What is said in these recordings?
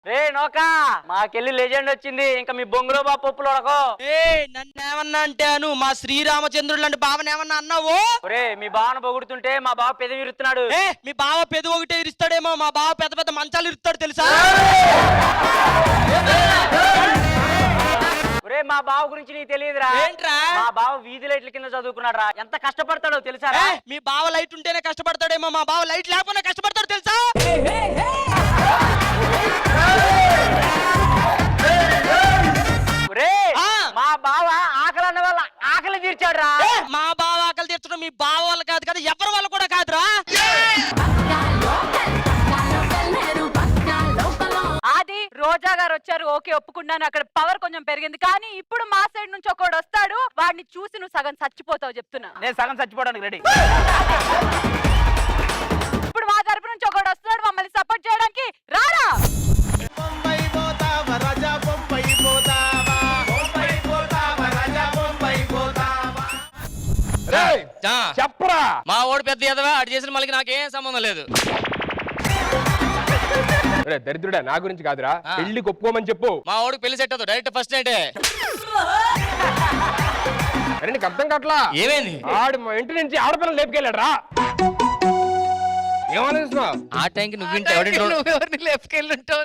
రే నోకా మాకెళ్ళి legend వచ్చింది. ఇంకా మీ బొంగులో బాబు పప్పులు ఉడకో. నన్నేమన్నా అంటే అను మా శ్రీరామచంద్రుడు లాంటి బావని ఏమన్నా అన్నావు? రే మీ బావను పొగుడుతుంటే మా బావ పెదవి విరుస్తున్నాడు. మీ బావ పెదవి ఒకటే ఇరుస్తాడేమో, మా బావ పెద్ద పెద్ద మంచాలు ఇరుస్తాడు తెలుసా? రే మా బావ గురించి నీకు తెలియదురా. ఏంట్రా? మా బావ వీధి లైట్ల కింద చదువుకున్నాడు రా. ఎంత కష్టపడతాడో తెలుసా? మీ బావ లైట్ ఉంటేనే కష్టపడతాడేమో, మా బావ లైట్ లేకపోతే కష్టపడతాడు తెలుసా? మా బావ ఆకలి అన్న వాళ్ళ ఆకలి తీర్చాడు రా. మా బావ ఆకలి తీర్చడం మీ బావ వాళ్ళు కాదు కదా, ఎవరి వాళ్ళు కూడా కాదురా. అది రోజా గారు వచ్చారు, ఓకే ఒప్పుకున్నాను, అక్కడ పవర్ కొంచెం పెరిగింది. కానీ ఇప్పుడు మా సైడ్ నుంచి ఒకడు వస్తాడు, వాడిని చూసి నువ్వు సగం చచ్చిపోతావు చెప్తున్నా. నేను సగం చచ్చిపోవడానికి రెడీ. ఇప్పుడు మా తరపు నుంచి ఒకడు వస్తాడు మమ్మల్ని సపోర్ట్ చేయడానికి, రారా. చెప్పరా మా ఓడి పెద్ద ఎదవా, అటు చేసిన మళ్ళీ నాకేం సంబంధం లేదు. దరిద్రుడా, నా గురించి కాదురా, పెళ్లి ఒప్పుకోమని చెప్పు. మా ఓడికి పెళ్లి సెట్ అవుతుంది డైరెక్ట్ ఫస్ట్ నైటే. అరే నీకు అర్థం కావట్లా? ఏమైంది? ఆడు మా ఇంటి నుంచి ఆడపిల్లలు లేపుకెళ్ళాడు రా. ఏమనిస్తున్నావు? ఆ టైంకి నువ్వు ఎవరిని లేపుకెళ్ళుంటావు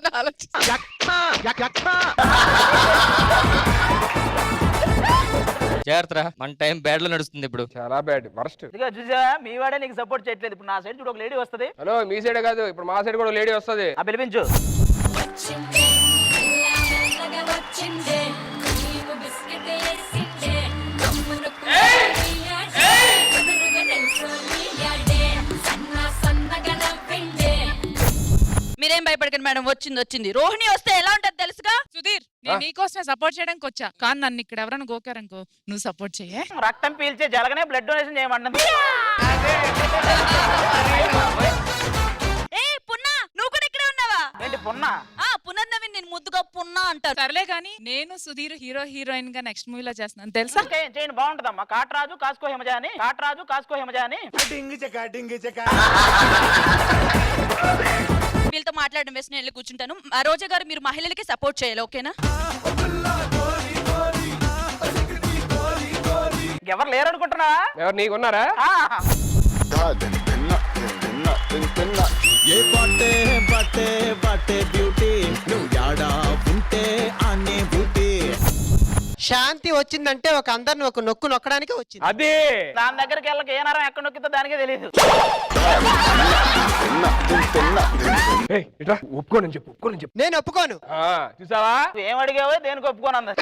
జాగ్రత్త, మన టైం బ్యాడ్ లో నడుస్తుంది ఇప్పుడు. చాలా బ్యాడ్, వరస్ట్. ఇదిగో చూసా మీ వాడే నీకు సపోర్ట్ చేయట్లేదు. ఇప్పుడు నా సైడ్ చూడు ఒక లేడీ వస్తది. హలో, మీ సైడ్ కాదు, ఇప్పుడు మా సైడ్ కూడా లేడీ వస్తది. ఆ పిలిపించు. మీరేం భయపడకండి మేడం, వచ్చింది వచ్చింది. రోహిణి వస్తే ఎలా ఉంటది తెలుసుగా? సుధీర్, నేను నీకోసమే సపోర్ట్ చేయడానికి వచ్చా, కానీ నన్ను ఇక్కడ ఎవరైనా గోకారనుకో నువ్వు సపోర్ట్ చెయ్యే. రక్తం పీల్చే జలగనే బ్లడ్ డొనేషన్ చేయమంటుంది. పున్నా, నువ్వు కూడా ఇక్కడే ఉన్నావా? ఏంటి పున్నా? పునర్నవీన్ నేను ముద్దుగా పున్నా అంటారు. సర్లే గానీ నేను సుధీర్ హీరో హీరోయిన్ గా నెక్స్ట్ మూవీలో చేస్తున్నాను తెలుసా? చేయండి బాగుంటదమ్మా. కాటరాజు కాసుకో హిమజా అని, కాటరాజు కాసుకో హిమజా అని. వీళ్ళతో మాట్లాడడం వేసి నేను వెళ్ళి కూర్చుంటాను. రోజా గారు మీరు మహిళలకి సపోర్ట్ చేయాలి, ఓకేనా? ఎవరు లేరనుకుంటున్నా? ఎవరు నీకున్నారా? ఏ బట్టే బట్టే బట్టే బ్యూటీ నువ్వు యాడా ఉంటే అనే బ్యూటీ. శాంతి వచ్చిందంటే ఒక అందరిని ఒక నొక్కు నొక్కడానికి వచ్చింది. అదే దాని దగ్గరికి వెళ్ళక ఏ నరం ఎక్కడ నొక్కితో దానికే తెలియదు. ఒప్పుకోనని చెప్పు, ఒప్పుకోనని చెప్పు. నేను ఒప్పుకోను. చూసావా, ఏం అడిగావో దేనికి ఒప్పుకోనంది.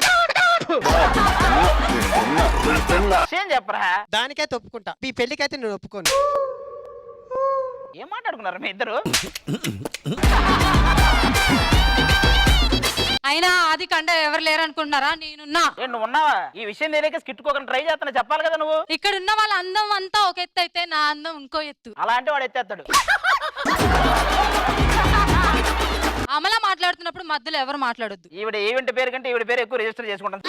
ఏం చెప్పరా? దానికైతే ఒప్పుకుంటా, ఈ పెళ్లికైతే నేను ఒప్పుకోను. ఏం మాట్లాడుకున్నారు మీ ఇద్దరు? అయినా అది కండ ఎవరు లేరు అనుకుంటున్నారా? నేనున్నా. నువ్వు ఉన్నావా? ఈ విషయం తెలియక స్కిట్టుకోకుండా ట్రై చేస్తున్నా, చెప్పాలి కదా నువ్వు. ఇక్కడ ఉన్న వాళ్ళ అందం అంతా ఒక ఎత్తు అయితే నా అందం ఇంకో ఎత్తు. అలా అంటే వాడు ఎత్తేస్తాడు. అమలా మాట్లాడుతున్నప్పుడు మధ్యలో ఎవరు మాట్లాడొద్దు. ఈవిడ ఈవెంట్ పేరు కంటే ఈవిడ పేరు ఎక్కువ రిజిస్టర్ చేసుకుంటాను.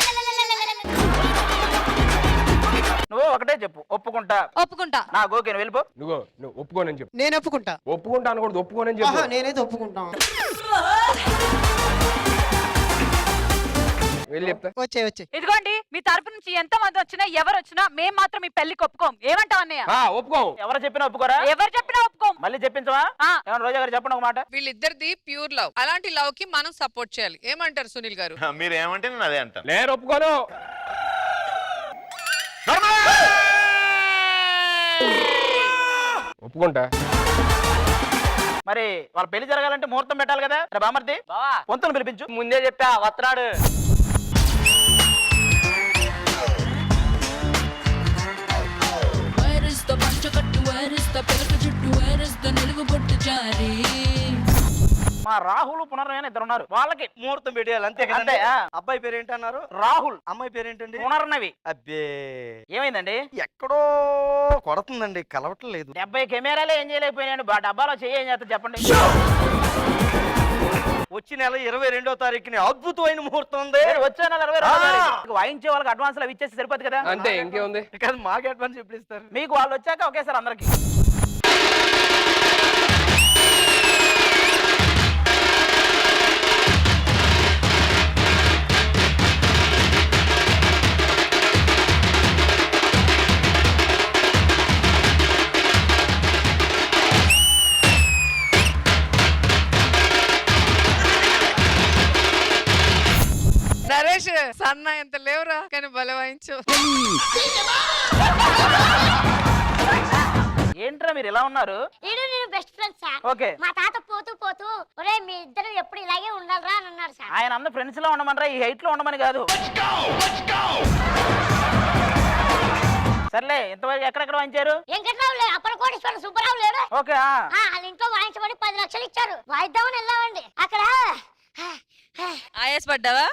నువ్వు ఒకటే చెప్పు, ఒప్పుకుంటా. ఒప్పుకుంటా. నా గోకే వెళ్ళిపో. నువ్వు ఒప్పుకోనని చెప్పు. నేను ఒప్పుకుంటా. ఒప్పుకుంటా అనకూడదు, ఒప్పుకోనని చెప్పు. నేనైతే ఒప్పుకుంటా. వెళ్ళి చెప్తా. వచ్చే ఇదిగోండి, మీ తరపు నుంచి ఎంత మంది వచ్చినా ఎవరు వచ్చినా మేము మాత్రం మీ పెళ్లికి ఒప్పుకోం. ఏమంటావు అన్నయ్య? ఒప్పుకోం. ఎవరు చెప్పినా ఒప్పుకోరా? ఎవరు చెప్పినా ఒప్పుకోం. మళ్ళీ చెప్పించవా? ఏమన్నా రోజా గారు చెప్పండి ఒక మాట. వీళ్ళిద్దరిది ప్యూర్ లవ్, అలాంటి లవ్ కి మనం సపోర్ట్ చేయాలి. ఏమంటారు సునీల్ గారు? మీరు ఏమంటే నేను అదే అంటాను. నేను ఒప్పుకోను. ఒప్పుకుంటా. మరి వాళ్ళ పెళ్లి జరగాలంటే ముహూర్తం పెట్టాలి కదా. బామర్ది పొంతులు పిలిపించు. ముందే చెప్పా వస్తున్నాడు. మా రాహుల్ పునర్నవీన్ ఇద్దరు ఉన్నారు. వాళ్ళకి ముహూర్తం పెట్టేయాలి అంతే కదా. అంతే. అబ్బాయి పేరు ఏంటన్నారు? రాహుల్. అమ్మాయి పేరేంటండి? పునర్నవి. అబ్బే, ఏమైందండి? ఎక్కడో కొడుతుందండి, కలవట్లేదు. 70 కెమెరాలే ఏం చేయలేకపోయినాడు. డబ్బాలో చెయ్యి ఏం చేస్తా చెప్పండి. వచ్చి నెల 22వ తారీఖుని అద్భుతమైన ముహూర్తం ఉంది. వచ్చే నెల 22 వాయించే వాళ్ళకి అడ్వాన్స్ అవి ఇచ్చేసి సరిపోతుంది కదా. అంతే, ఇంకేముంది. కాదు, మాకు అడ్వాన్స్ ఎప్పుడు ఇస్తారు? మీకు వాళ్ళు వచ్చాక ఒకేసారి అందరికి. అన్న ఎంత లేవురా కానీ బలవాయించు. ఏంట్రా మీరు ఇలా ఉన్నారు? ఈడు నేను బెస్ట్ ఫ్రెండ్ సార్. ఓకే. మా తాత పోతూ పోతూ ఒరే మీ ఇద్దరు ఎప్పుడు ఇలాగే ఉండాలిరా అని అన్నాడు సార్. ఆయన అన్న ఫ్రెండ్స్ లో ఉండమనరా, ఈ హైట్ లో ఉండమని కాదు. సర్లే, ఇంతవరకు ఎక్కడెక్కడ వాయించారు? వెంకట్రావు లేడు, అప్పటి కోటేశ్వర సుబ్బరావు లేడు. ఓకే. వాళ్ళ ఇంట్లో వాయించబడి 10 లక్షలు ఇచ్చారు. వాయిద్దామని వెళ్ళామండి. అక్కడ ఆయాసపడ్డావా?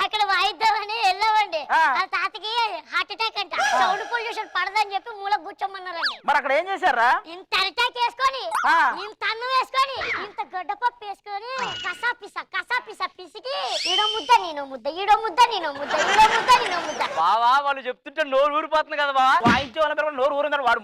అక్కడ వాయిద్దామని వెళ్ళామండి. ఆ. వాళ్ళ తాతకి హార్ట్ అటాక్ అంట. సౌండ్ పొల్యూషన్ పడదని చెప్పి మూల కూర్చోమన్నారండి. మరి అక్కడ ఏం చేశారా? ఇంత అటాక్ వేసుకొని, ఆ. ఇంత అన్నం వేసుకొని, ఇంత గడ్డపప్పు వేసుకొని కసా పిసికి ఈడో ముద్ద నేను ముద్ద, ఈడో ముద్ద నేను ముద్ద, ఈడో ముద్ద నేను ముద్ద. బావా వాళ్ళు చెప్తుంటే నోరు ఊరిపోతుంది కదా బావా. వాయించే వాళ్ళ పేరు నోరు ఊరిందని వాడు.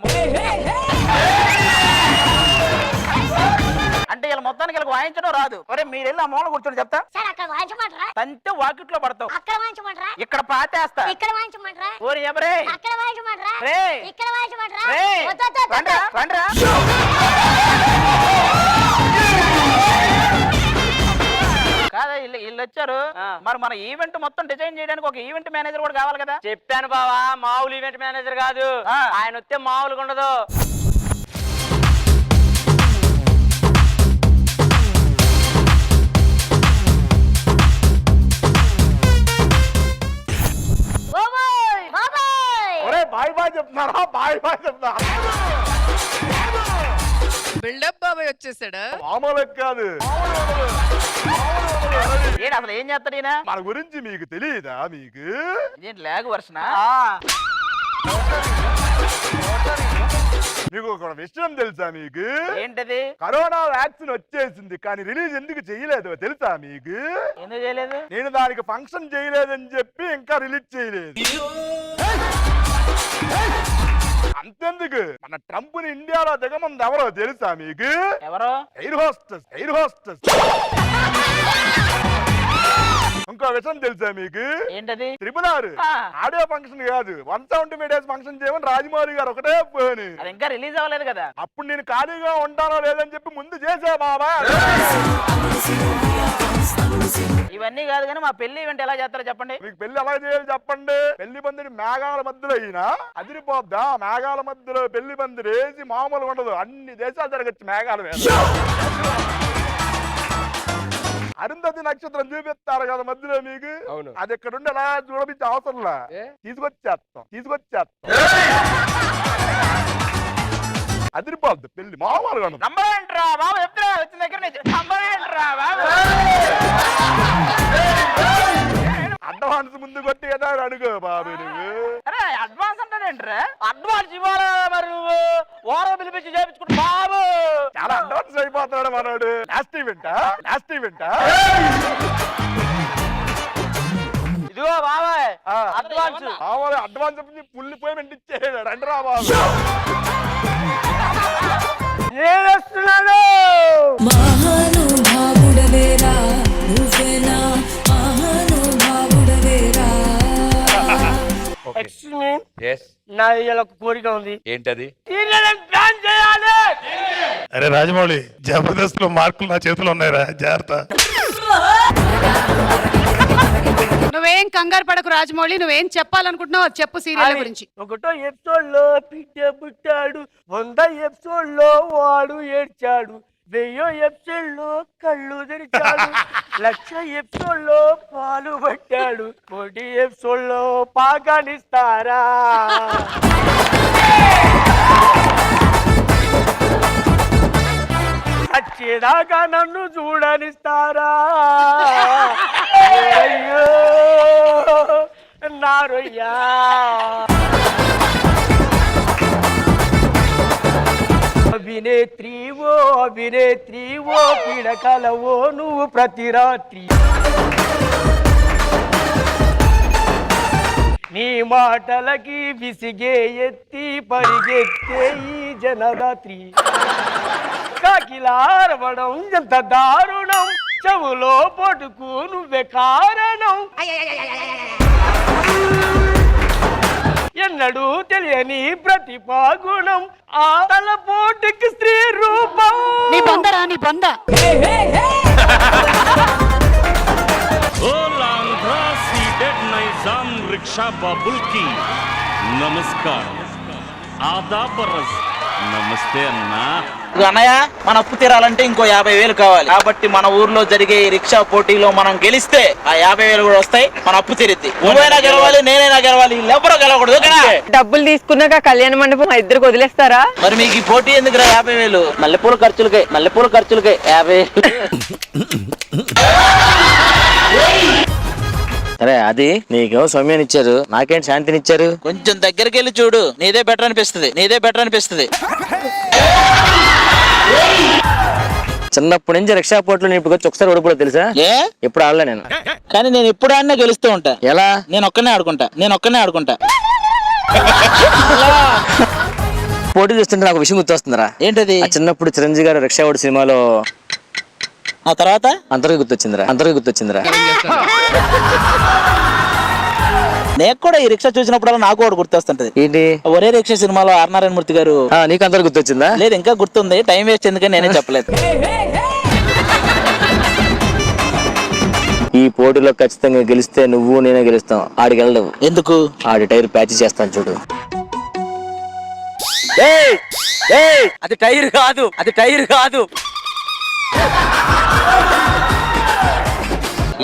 అంటే ఇలా మొత్తానికి ఇలా వాయించడం రాదు. ఒరే మీరు వెళ్ళి ఆ మూల కూర్చొని చెప్తా. సార్ అక్కడ వాయించమంటారా? తంతే వాకిట్లో పడతావు. అక్కడ వాయించమంటారా? ఇక్కడ పాతేస్తా. ఇక్కడ వాయించమంటారా? ఓరి ఎవరే? అక్కడ వాయించమంటారా? రేయ్. ఇక్కడ వాయించమంటారా? రేయ్. వద్దు, వద్దు, వద్దు. రండ్రా, రండ్రా. కాదా వీళ్ళు వచ్చారు. మరి మన ఈవెంట్ మొత్తం డిజైన్ చేయడానికి ఒక ఈవెంట్ మేనేజర్ కూడా కావాలి కదా. చెప్పాను బావా, మామూలు ఈవెంట్ మేనేజర్ కాదు. ఆ. ఆయన వస్తే మామూలుగా ఉండదు. బాబోయ్, బాబోయ్. ఒరే బాయ్ బాయ్ చెప్తున్నారా? బాయ్ బాయ్ చెప్తున్నా. బిల్డప్ బాబాయ్ వచ్చేసాడా? మామూలు కాదు. ఏంటి అసలు ఏం చేస్తాడు ఈయన? మన గురించి మీకు తెలియదా? మీకు ఏంటి లాగ్ వర్షనా? మీకు ఒక విషయం తెలుసా? మీకు ఏంటది? కరోనా వ్యాక్సిన్ వచ్చేసింది కానీ రిలీజ్ ఎందుకు చేయలేదు తెలుసా మీకు? ఎందుకు చేయలేదు? నేను దానికి ఫంక్షన్ చేయలేదని చెప్పి ఇంకా రిలీజ్ చేయలేదు. అంతెందుకు, మన ట్రంప్ ని ఇండియాలో దిగమంది ఎవరో తెలుసా మీకు? ఎవరో? Air hostess. ఇంకో విషయం తెలుసా మీకు? ఏంటది? త్రిపులారు ఆడియో ఫంక్షన్ కాదు, 170 డేస్ ఫంక్షన్ చేయమని రాజమౌళి గారు ఒకటే పోని. అది ఇంకా రిలీజ్ అవ్వలేదు కదా. అప్పుడు నేను ఖాళీగా ఉంటానో లేదని చెప్పి ముందు చేసా బాబా. ఇవన్నీ కాదు కానీ మా పెళ్లి ఈవెంట్ ఎలా చేస్తారో చెప్పండి. మీకు పెళ్లి ఎలా చేయాలి చెప్పండి. పెళ్లి పందిరి మేఘాల మధ్యలో అయినా అదిరిపోద్దా? మేఘాల మధ్యలో పెళ్లి పందిరి వేసి మామూలుగా ఉండదు. అన్ని దేశాలు జరగచ్చు మేఘాల మీద. అరుంధతి నక్షత్రం చూపిస్తారు కదా మధ్యలో మీకు. అవును. అది ఇక్కడ ఉండి అలా చూడపించే అవసరంలా. తీసుకొచ్చేస్తాం. అదిరిపోద్ది పెళ్లి మామూలుగా ఉండదు. నమ్మరేంట్రా బాబు? చెప్తున్నా వచ్చిన దగ్గర నుంచి నమ్మరేంట్రా బాబు? అడ్వాన్స్ ముందు కొట్టి కదా అడుగు బాబు నువ్వు. అరే అడ్వాన్స్ అంటాడేంట్రా? అడ్వాన్స్ ఇవ్వాలా మరి? నువ్వు ఓరో పిలిపించి చేయించుకుంటు బాబు. చాలా అడ్వాన్స్ అయిపోతున్నాడు మనోడు. లాస్ట్ ఈవెంట్ ఇదిగో బాబాయ్ అడ్వాన్స్. అడ్వాన్స్ పుల్లి పేమెంట్ ఇచ్చేయడు. రండి రా బాబు. నేను వస్తున్నాను. మహానుభావుడవేరా నువ్వేనా, మహానుభావుడవేరా. నా ఇవాళ ఒక కోరిక ఉంది. ఏంటది? ప్లాన్ చేయాలి. అరే రాజమౌళి, జబర్దస్త్ లో మార్కులు నా చేతిలో ఉన్నాయిరా, జాగ్రత్త. నువ్వేం కంగారు పడకు రాజమౌళి, నువ్వేం చెప్పాలనుకుంటున్నావు చెప్పు సీరియల్ గురించి. ఒకటో ఎపిసోడ్ లో పిట్ట పుట్టాడు, 100 ఎపిసోడ్ లో వాడు ఏడ్చాడు, 1000 ఎపిసోడ్ లో కళ్ళు తెరిచాడు, 1,00,000 ఎపిసోడ్ లో పాలు పట్టాడు, 1 ఎపిసోడ్ లో పాకానిస్తారా? వచ్చేదాకా నన్ను చూడనిస్తారా? అయ్యో నారయ్యా. అభినేత్రివో పీడకలవో నువ్వు ప్రతి రాత్రి. నీ మాటలకి విసిగే ఎత్తి పరిగెత్తే ఈ జనదాత్రి. కాకిలారవడం ఎంత దారుణం, చెవులో పట్టుకు నువ్వే కారణం. ఎన్నడూ తెలియని ప్రతిభాగుణం, ఆ తలపోటుకి స్త్రీ రూపం. నీ బొందరా నీ బొంద. निजाम रिक्शा बाबुल की नमस्कार आदाब नमस्ते अन्ना అన్నయ్య మన అప్పు తీరాలంటే ఇంకో 50,000 కావాలి. కాబట్టి మన ఊర్లో జరిగే ఈ రిక్షా పోటీలో మనం గెలిస్తే ఆ 50,000 కూడా వస్తాయి, మన అప్పు తీరుద్ది. నువ్వైనా గెలవాలి, నేనైనా గెలవాలి, ఎవరో గెలవకూడదు. డబ్బులు తీసుకున్నాక కళ్యాణ మండపం ఇద్దరికి వదిలేస్తారా? మరి మీకు ఈ పోటీ ఎందుకురా 50,000? మల్లెపూల ఖర్చులకే 50,000. సరే అది నీకేమో సౌమ్యాన్ని ఇచ్చారు, నాకేంటి శాంతిని ఇచ్చారు. కొంచెం దగ్గరికి వెళ్ళి చూడు, నీదే బెటర్ అనిపిస్తుంది. చిన్నప్పటి నుంచి రిక్షా పోట్లు నేను ఇప్పుడు వచ్చి ఒకసారి ఓడిపోలేదు తెలుసా? ఏ ఎప్పుడు ఆడలే నేను, కానీ నేను ఎప్పుడు ఆడినా గెలుస్తూ ఉంటా. ఎలా? నేను ఒక్కనే ఆడుకుంటా. పోటీ చూస్తుంటే నాకు విషయం గుర్తొస్తుందిరా. ఏంటది? ఆ చిన్నప్పుడు చిరంజీవి గారు రిక్షా ఓడి సినిమాలో ఆ తర్వాత అందరికీ గుర్తొచ్చిందిరా. నేను కూడా ఈ రిక్షా చూసినప్పుడల్లా నాకు కూడా గుర్తొస్తుంటది. ఏంటి? ఒరే రిక్షా సినిమాలో ఆర్ నారాయణ మూర్తి గారు. నీకు అందరు గుర్తొచ్చిందా? లేదు, ఇంకా గుర్తుంది. టైం వేస్ట్ ఎందుకని నేనే చెప్పలేదు. ఈ పోటీలో ఖచ్చితంగా గెలిస్తే నువ్వు నేనే గెలుస్తాం. ఆడికి వెళ్ళవు. ఎందుకు? ఆడి టైర్ ప్యాచ్ చేస్తాను చూడు. అది టైర్ కాదు.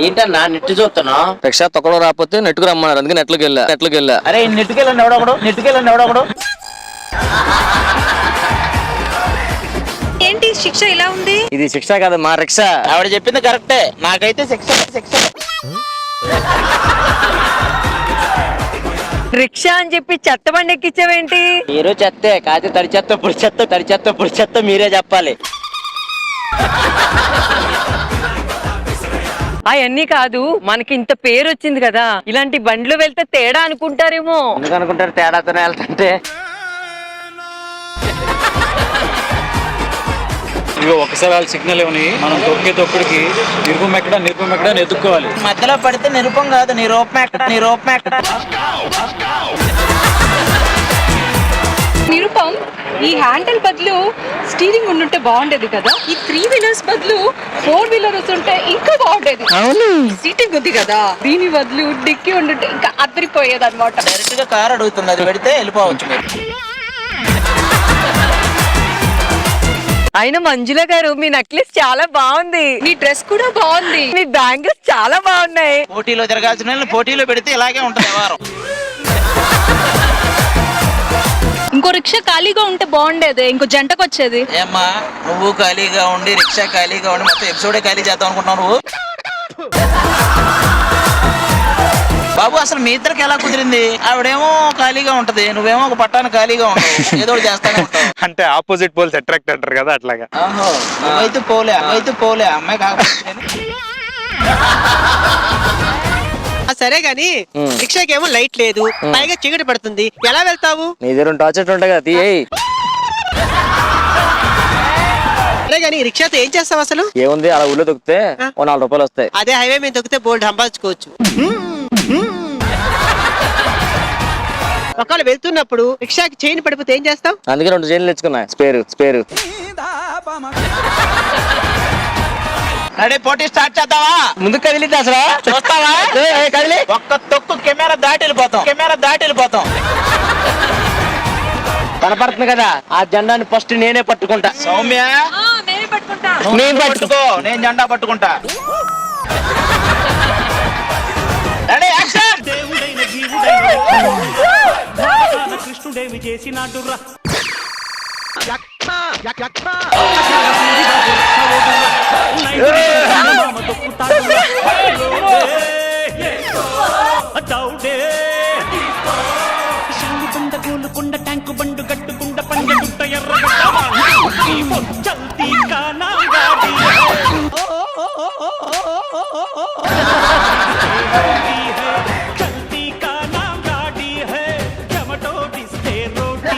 ఏంటన్నా నెట్టు చూస్తున్నా? రిక్షా తొక్కలో రాకపోతే నెట్టుకు రమ్మన్నారు, అందుకే నెట్లోకి వెళ్ళా. అరే నెట్టుకెళ్ళండి ఎవడొకడు. ఏంటి శిక్ష ఇలా ఉంది? ఇది శిక్ష కాదు, మా రిక్షా. ఆవిడ చెప్పింది కరెక్టే, నాకైతే శిక్ష. రిక్షా అని చెప్పి చెత్త బండి ఎక్కించావేంటి? మీరు చెత్తే కాదు, తడి చెత్త పొడి చెత్త మీరే చెప్పాలి. అవన్నీ కాదు, మనకి ఇంత పేరు వచ్చింది కదా, ఇలాంటి బండ్లు వెళ్తే తేడా అనుకుంటారేమో. ఎందుకు అనుకుంటారు? తేడాతోనే వెళ్తుంటే. ఇగో ఒకసారి వాళ్ళు సిగ్నల్ ఇవ్వని మనం తొక్కుడికి నిరుపం ఎక్కడ ఎత్తుక్కోవాలి. మధ్యలో పడితే నిరూపం కాదు, నీ రూపం ఎక్కడ. నిరుపం, ఈ హ్యాండిల్ బదులు స్టీరింగ్ ఉండుంటే బాగుండేది కదా. ఈ 3 వీలర్స్ బదులు 4 వీలర్స్ ఉంటే ఇంకా బాగుండేది. సీటింగ్ ఉంది కదా, దీని బదులు డిక్కీ ఉండుంటే ఇంకా అద్దరిపోయేది అనమాట. డైరెక్ట్ గా కార్ అడుగుతుంది, అది పెడితే వెళ్ళిపోవచ్చు మీరు. అయినా మంజుల గారు, మీ నెక్లెస్ చాలా బాగుంది, మీ డ్రెస్ కూడా బాగుంది, మీ బ్యాంగిల్స్ చాలా బాగున్నాయి. పోటీలో తిరగాల్సిన పోటీలో పెడితే ఇలాగే ఉంటుంది వ్యవహారం. ఇంకో రిక్షా ఖాళీగా ఉంటే బాగుండేది, ఇంకో జంటకు వచ్చేది. ఏమ్మా నువ్వు ఖాళీగా ఉండి రిక్షా ఖాళీగా ఉండి మొత్తం ఎపిసోడే ఖాళీ చేద్దాం అనుకుంటున్నావు నువ్వు? బాబు అసలు మీ ఇద్దరికి ఎలా కుదిరింది? ఆవిడేమో ఖాళీగా ఉంటది, నువ్వేమో ఒక పట్టాన్ని ఖాళీగా ఉంటావు, ఏదో చేస్తానే ఉంటావు. అంటే ఆపోజిట్ పోల్స్ అట్రాక్ట్ అంటారు కదా, అట్లాగా. నువ్వైతే పోలే అమ్మాయి కాకపోతే. సరే గాని రిక్షాకేమో లైట్ లేదు, పైగా చీకటి పడుతుంది, ఎలా వెళ్తావు? నీ దగ్గర టార్చ్ ఉంటాయి కదా, తీయేయ్. సరే గాని రిక్షాతో ఏం చేస్తావు అసలు? ఏముంది, అలా ఊళ్ళో దొక్కితే ఓ 4 రూపాయలు వస్తాయి. అదే హైవే మీద దొక్కితే బోల్డ్ సంపాదించుకోవచ్చు. ఒకవేళ వెళ్తున్నప్పుడు రిక్షాకి చైన్ పడిపోతే ఏం చేస్తావు? అందుకే 2 చైన్లు తెచ్చుకున్నా, స్పేరు. రెడీ, పోటీ స్టార్ట్ చేద్దామా? ముందు కదిలిద్దా అసలు? చూస్తావా? కదిలి ఒక్క తొక్కు కెమెరా దాటి వెళ్ళిపోతాం. కనపడుతుంది కదా, ఆ జెండాని ఫస్ట్ నేనే పట్టుకుంటా. సౌమ్య నేను పట్టుకో, నేను జెండా పట్టుకుంటా. Ready, action. కృష్ణుడేమి చేసినాడు రా. బండ కూలుకుండ ట్యాంకు బండు గట్టుకుండ పండుగుట్ట చల్తీ కానా చల్తీ కానా గాడి హై టమాటో డిస్తే రోటీ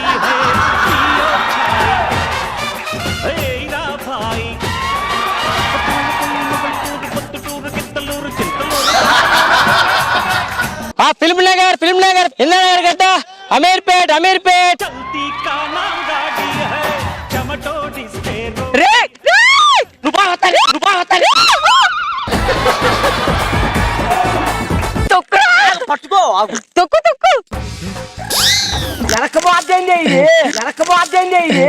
హై రా భాయ్ పొత్తుటూరు కిత్తలూరు చింతలూరు. ఫిల్మ్ నగర్ ఇంద్రనగర్ గడ్డ, అమీర్పేట్. చల్తీ కానా గాడి హై టమాటో డిస్తే నువ్వు ఆగు. తొక్కు తొక్కు. వెనక బాధ్యండి ఇది, వెనక బాధ్యండి ఇది.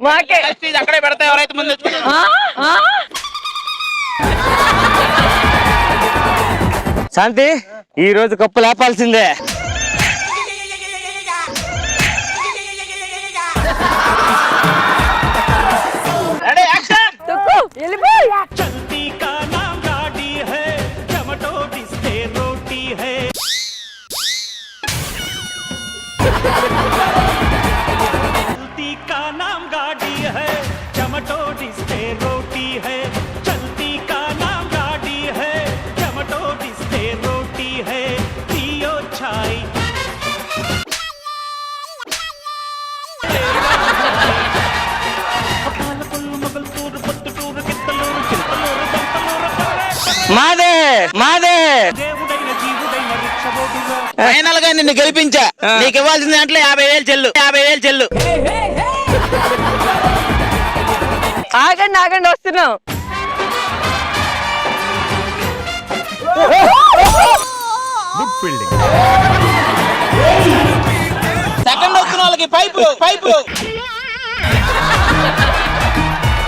మాకే ఇది అక్కడే పెడతా ఎవరైతే ముందు శాంతి ఈ రోజు కప్పు లేపాల్సిందే. Ready action. తొక్కు వెళ్ళిపోయి. మాదే మాదే. ఫైనల్ గా నిన్ను గెలిపించా. నీకు ఇవ్వాల్సిన దాంట్లో 50,000 చెల్లు, 50,000 చెల్లు. ఆగండి ఆగండి వస్తున్నాం. సెకండ్ వస్తున్న వాళ్ళకి పైపు పైపు.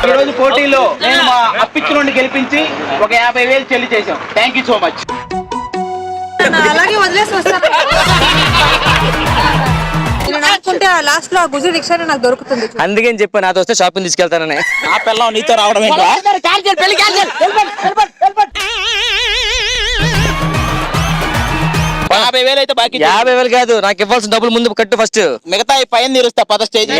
ఈ రోజు పోటీలో నేను మా అప్పిచ్చుని గెలిపించి ఒక 50,000 చెల్లి చేశాం. Thank you so much. అలాగే వదిలేసి వస్తాను. నేను అనుకుంటే ఆ లాస్ట్ లో ఆ గుజు రిక్షా నాకు దొరుకుతుంది. అందుకని చెప్పి నాతో వస్తే షాపింగ్ తీసుకెళ్తానని. ఆ పిల్లం నీతో రావడం ఏంటో. 50,000 అయితే బాకీ. 50,000 కాదు, నాకు ఇవ్వాల్సిన డబ్బులు ముందు కట్టు ఫస్ట్. మిగతా ఈ పైన తీరుస్తా 10 స్టేజ్.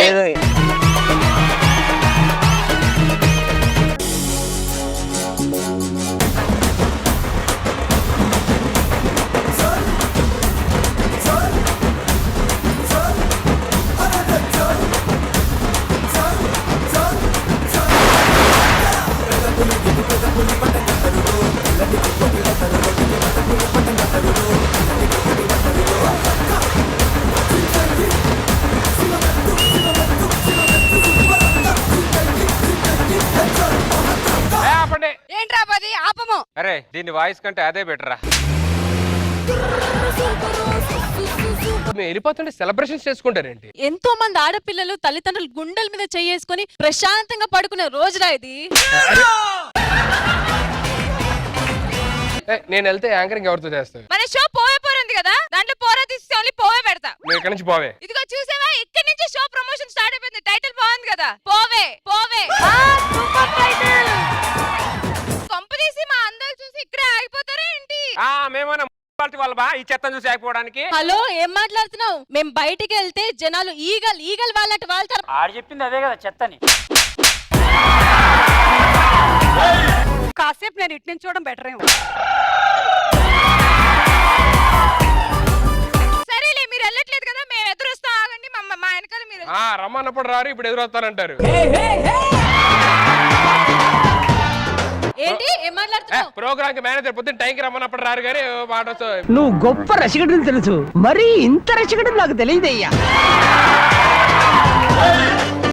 ఏంట్రా పది ఆపము. అరే దీని వాయిస్ కంటే అదే బెటరా. మేము వెళ్ళిపోతుంటే సెలబ్రేషన్స్ చేసుకుంటారేంటి? ఎంతో మంది ఆడపిల్లలు తల్లిదండ్రులు గుండెల మీద చేసుకొని ప్రశాంతంగా పడుకునే రోజురా ఇది. నేను వెళ్తే యాంకరింగ్ ఎవరితో చేస్తావు? మన షో పోవే పోరింది కదా, దాంట్లో పోరా తీసి ఓన్లీ పోవే పెడతా. నువ్వు ఇక్కడి నుంచి పోవే. ఇదిగో చూసావా, ఇక్కడి నుంచి షో ప్రమోషన్ స్టార్ట్ అయిపోయింది. టైటిల్ బాగుంది కదా, పోవే పోవే. కంపెనీసి మా అందరూ చూసి ఇక్కడే ఆగిపోతారా ఏంటి? మేమన్నా వాళ్ళ ఈ చెత్తను చూసి ఆగిపోవడానికి. హలో ఏం మాట్లాడుతున్నావు? మేము బయటికి వెళ్తే జనాలు ఈగల్ ఈగల్ వాళ్ళంటే వాళ్తారు. ఆడు చెప్పింది అదే కదా, చెత్తని. కాసేపు నేను ఇటు నుంచి చూడడం బెటర్ ఏమో. సరేలే, మీరు వెళ్ళట్లేదు కదా, మేము ఎదురొస్తాం. ఆగండి, మా వెనకాల మీరు. రమ్మన్నప్పుడు రారు, ఇప్పుడు ఎదురొస్తానంటారు. ఏంటి ఏం మాట్లాడుతున్నావు? ప్రోగ్రామ్ కి మేనేజర్ పొద్దున్న టైంకి రమ్మన్నప్పుడు రారు గానీ మాట. నువ్వు గొప్ప రసికుడు తెలుసు, మరి ఇంత రసికుడు నాకు తెలియదయ్యా.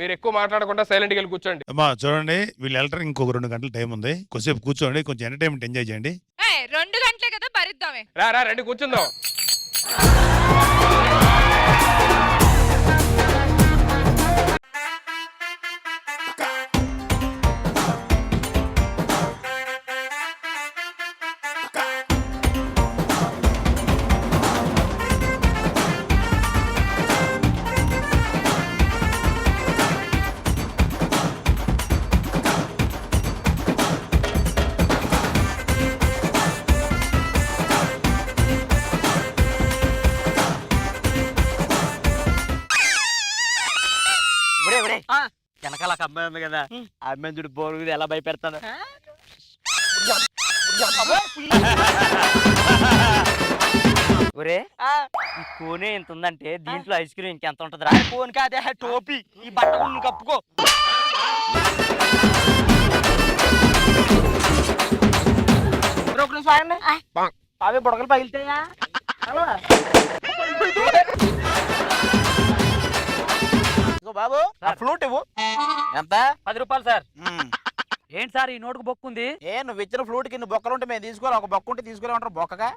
మీరు ఎక్కువ మాట్లాడకుండా సైలెంట్ గా వెళ్ళి కూర్చోండి. అమ్మా చూడండి, వీళ్ళు వెళ్ళడానికి ఇంకొక 2 గంటల టైం ఉంది. కొద్దిసేపు కూర్చోండి, కొంచెం ఎంటర్టైన్మెంట్ ఎంజాయ్ చేయండి. 2 గంటలే కదా, భరిద్దామే. రా రండి కూర్చుందాం. వెనకాల ఒక అమ్మాయి ఉంది కదా, ఆ అమ్మాయి చూడు బోరు ఎలా భయపెడతాను. ఒరే ఈ కోనే ఎంత ఉందంటే దీంట్లో ఐస్ క్రీమ్ ఇంకెంత ఉంటది రా. కోన్ కాదే టోపీ, ఈ బట్ట నువ్వు కప్పుకో. అవి బుడగలు పగిలితాయా? బాబు ఫ్లూట్ ఇవ్వు. ఎంత? 10 రూపాయలు సార్. ఏంటి సార్ ఈ నోటుకు బొక్కుంది? ఏ నువ్వు ఇచ్చిన ఫ్లూట్ కి బొక్కలు ఉంటే మేము తీసుకోవాలి, ఒక బొక్క ఉంటే తీసుకోలేమంటారు బొక్కగా.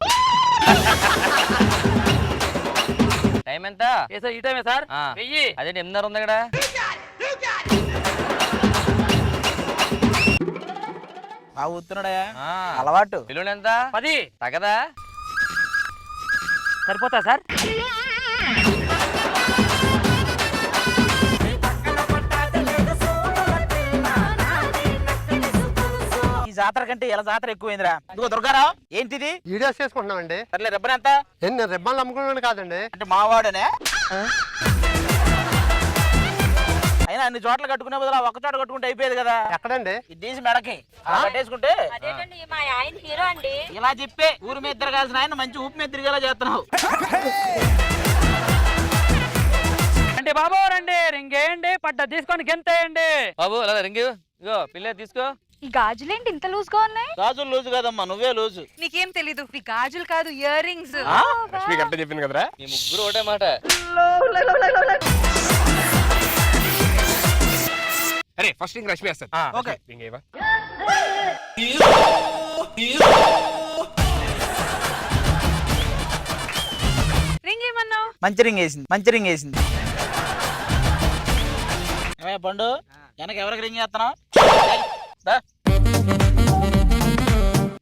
టైం ఎంత? ఈ టైమే సార్. వెయ్యి. అదే 8:30 ఉంది ఇక్కడ. బాగా ఊతున్నాడా అలవాటు. బిల్లులు ఎంత? 10. తగదా? సరిపోతా సార్? ఈ జాతర కంటే ఇలా జాతర ఎక్కువైందిరా. ఇదిగో దుర్గారావు, ఏంటిది? వీడియోస్ చేసుకుంటున్నామండి. సర్లే రిబ్బన్ ఎంత? నేను రిబ్బన్లు అమ్ముకున్నాను కాదండి. అంటే మావాడనే. అయినా అన్ని చోట్ల కట్టుకునే బదులు ఒక చోట కట్టుకుంటే అయిపోయేది కదా. ఎక్కడండి? ఇది తీసి మెడకి అలా కట్టేసుకుంటే ఇలా చెప్పే ఊరి మీద తిరగాల్సిన ఆయన మంచి ఊపి మీద తిరిగేలా చేస్తున్నావు. అంటే బాబు రండి, రింగేయండి, పడ్డ తీసుకొని గెంతేయండి. బాబు అలా రింగు. ఇగో పిల్ల తీసుకో. ఈ గాజులేంటి ఇంత లూజ్ గా ఉన్నాయి? గాజులు లూజు కాదమ్మా, నువ్వే లూజు. నీకేం తెలీదు, ఈ గాజులు కాదు, ఇయర్ రింగ్స్. లక్ష్మి కరెక్ట్ చెప్పింది కదరా. మీ ముగ్గురు ఒకటే మాట. అరే ఫస్ట్ రింగ్ రష్మి వేస్తాను. ఓకే. రింగ్ ఏవా? రింగ్ ఏమన్నావు? మంచి రింగ్ వేసింది, మంచి రింగ్ వేసింది. ఏమయ్య పండు, వెనక ఎవరికి రింగ్ చేస్తున్నావు?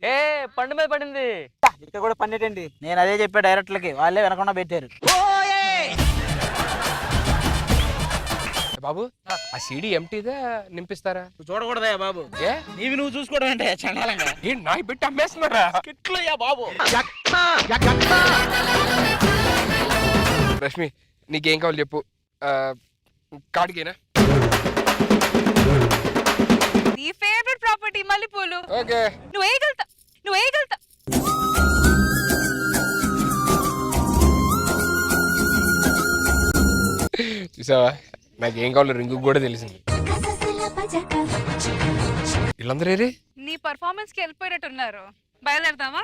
ఏ పండు మీద పడింది. ఇక్కడ కూడా పన్నెటండి. నేను అదే చెప్పా డైరెక్టర్లకి, వాళ్ళే వెనకుండా పెట్టారు. బాబు ఆ సీడీ ఎంటీదా నింపిస్తారా? నువ్వు చూడకూడదా బాబు? ఏ నీవి నువ్వు చూసుకోవడం అంటే చండాలంగా. ఏ నాయి పెట్టి అమ్మేస్తున్నారా? కిట్లయ్యా బాబు. రష్మి నీకేం కావాలి చెప్పు. కాడికేనా? నీ ఫేవరెట్ ప్రాపర్టీ మల్లెపూలు. ఓకే. నువ్వు వేయగలుగుతా, నువ్వు వేయగలుగుతా. చూసావా, నాకేం కావాలో రింగు కూడా తెలిసింది. వీళ్ళందరూ నీ పర్ఫార్మెన్స్ కి వెళ్ళిపోయినట్టున్నారు. బయలుదేరదామా?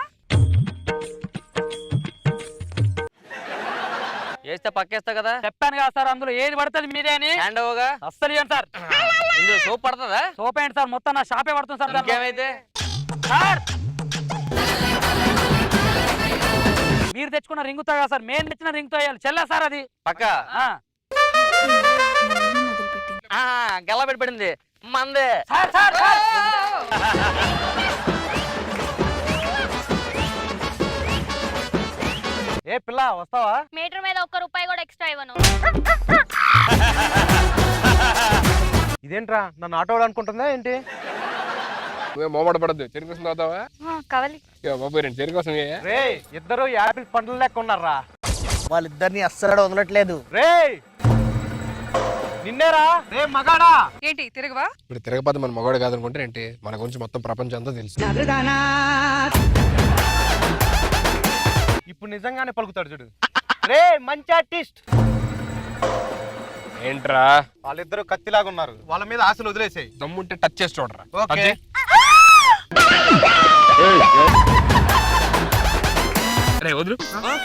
వేస్తే పక్కేస్తా కదా. చెప్పాను కదా సార్, అందులో ఏది పడుతుంది మీరే అని. హ్యాండ్ ఓవర్గా అస్సలు ఇవ్వండి సార్. ఇందులో సోప్ పడుతుందా? సోప్ ఏంటి సార్, మొత్తం నా షాపే పడుతుంది సార్. ఇంకేమైతే సార్ మీరు తెచ్చుకున్న రింగుతో కదా సార్, మేము తెచ్చిన రింగుతో వేయాలి. చెల్లా సార్ అది పక్క గెల్ల పెట్టి పడింది మందే. ఏ పిల్ల వస్తావా? మీటర్ మీద 1 రూపాయి కూడా ఎక్స్ట్రా ఇవ్వను. ఇదేంట్రా, నన్ను ఆటో అనుకుంటుందా ఏంటి? నువ్వే మోమడ పడద్దు. చెరుకు కోసం తాగుతావా? కావాలి. బాబు రెండు చెరుకు కోసం. రే ఇద్దరు యాపిల్ పండ్లు లెక్క ఉన్నారా? వాళ్ళిద్దరిని అస్సలు వదలట్లేదు. రే నిన్నేరా. రే మగాడా. ఏంటి తిరగవా? ఇప్పుడు తిరగపోతే మన మగవాడు కాదనుకుంటే ఏంటి, మన గురించి మొత్తం ప్రపంచం అంతా తెలుసు. ఇప్పుడు నిజంగానే పలుకుతాడు చూడు. రే మంచి ఆర్టిస్ట్. ఏంట్రా వాళ్ళిద్దరు కత్తిలాగా ఉన్నారు, వాళ్ళ మీద ఆశలు వదిలేసాయి. దమ్ముంటే టచ్ చేసి చూడరా. ఓకే. రే వదులు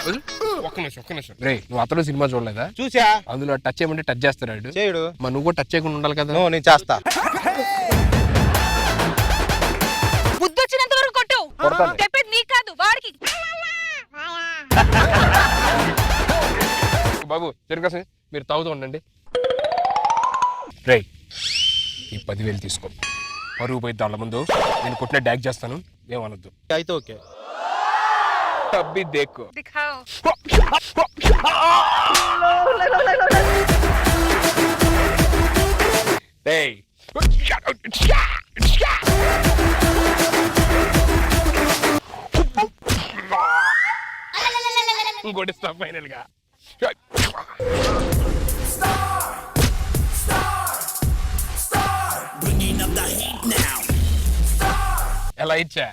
వదులు. ఒక్క నిమిషం. రే నువ్వు అతను సినిమా చూడలేదా? చూసా. అందులో టచ్ చేయమంటే టచ్ చేస్తాడు. చేయడు. మరి నువ్వు కూడా టచ్ చేయకుండా ఉండాలి కదా. నేను చేస్తా. బుద్ధి వచ్చినంత వరకు కొట్టు. చెప్పేది నీకు కాదు, వాడికి. బాబు చెరుకు మీరు తాగుతూ ఉండండి. రే ఈ 10,000 తీసుకో. పరుగు పోయి దాళ్ళ ముందు నేను కొట్టిన డ్యాక్ చేస్తాను, ఏమనొద్దు. అయితే ఓకే. అబ్బి దేక్కో. దిఖాओ. ఏయ్ ఇంకోటి స్టాప్ ఫైనల్ గా. ఎలా ఇచ్చా?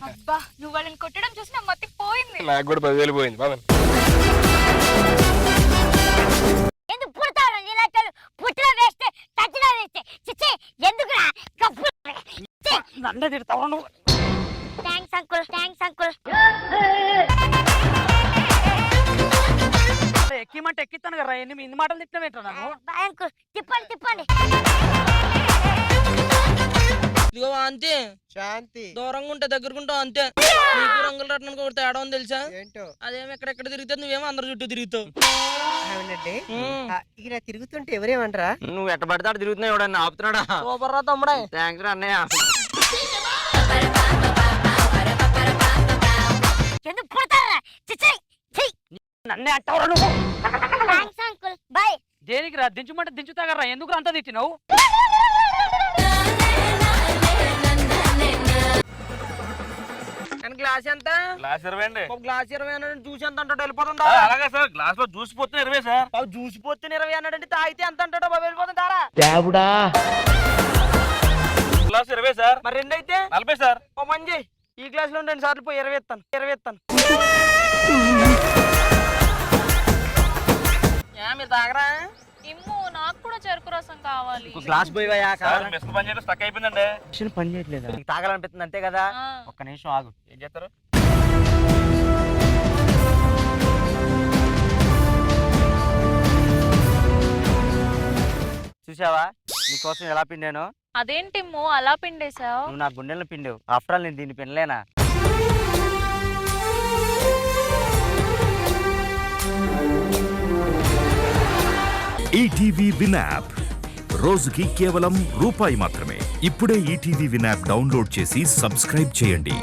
అబ్బా నువ్వు వాళ్ళని కొట్టడం చూసి నా మతి పోయింది. నాకు కూడా 10,000 పోయింది. బాగా ఎందుకు పుడతారు నీలాటలు? పుట్టిన వేస్తే తగ్గిన వేస్తే చిచ్చే ఎందుకురా కప్పు. నన్నే తిడతావు నువ్వు. Thanks uncle, thanks uncle. ఎక్కిమంటే ఎక్కిస్తాను కదా, ఇన్ని మాటలు తిట్టినవేంటా నన్ను? బాయ్ అంకుల్, తిప్పండి తిప్పండి. ఇదిగో అంతే శాంతి దూరంగా ఉంటే దగ్గరకుంటావు అంతే. నీకు రంగుల రత్నానికి ఒక తేడా ఉంది తెలుసా? ఏంటో అదేమో ఎక్కడెక్కడ తిరుగుతుంది, నువ్వేమో అందరి చుట్టూ తిరుగుతావు. అవునండి. ఇలా తిరుగుతుంటే ఎవరేమంటారా? నువ్వు ఎట్ట పడితే తిరుగుతున్నావు, ఎవడన్నా ఆపుతున్నాడా? సూపర్ రా తమ్ముడే. థ్యాంక్స్ రా అన్నయ్య. ఎందుకు కొడతారా? చిచ్చై నన్నే అంటావురా నువ్వు? Thanks uncle by. దేనికి రా? దించుమంటే దించుతాగరా, ఎందుకు అంతా తిట్టినావు? గ్లాస్ ఎంత? గ్లాస్ 20 అండి. ఒక గ్లాస్ 20 అన్నాడు, జ్యూస్ ఎంత అంటాడు వెళ్ళిపోతుందా? అలాగే సార్, గ్లాస్ లో జ్యూస్ పోతే 20 సార్. జ్యూస్ పోతే 20 అన్నాడంటే తాగితే ఎంత అంటాడో బాబు వెళ్ళిపోతుంటారా? Glass 20 sir. మరి రెండైతే 40 సార్. ఓ మంచి ఈ గ్లాస్ లో 2 సార్లు పోయి 20 ఇస్తాను. మీరు తాగరా? ఇమ్ము నాకు కూడా చెరుకు రసం కావాలి. గ్లాస్ పోయివయ్యా. మిషన్ పని చేయడం స్టక్ అయిపోయిందండి. మిషన్ పని చేయట్లేదు. నీకు తాగాలనిపిస్తుంది అంతే కదా? ఒక్క నిమిషం ఆగు. ఏం చేస్తారు? చూసావా నీకోసం ఎలా పిండాను? అదేంటిమ్ము అలా పిండేశావు? నువ్వు నా గుండెలను పిండావు. ఆఫ్టర్ ఆల్ నేను దీన్ని పిండలేనా? ఈటీవీ విన్ యాప్ రోజుకి కేవలం రూపాయి మాత్రమే. ఇప్పుడే ఈటీవీ విన్ యాప్ డౌన్లోడ్ చేసి సబ్స్క్రైబ్ చేయండి.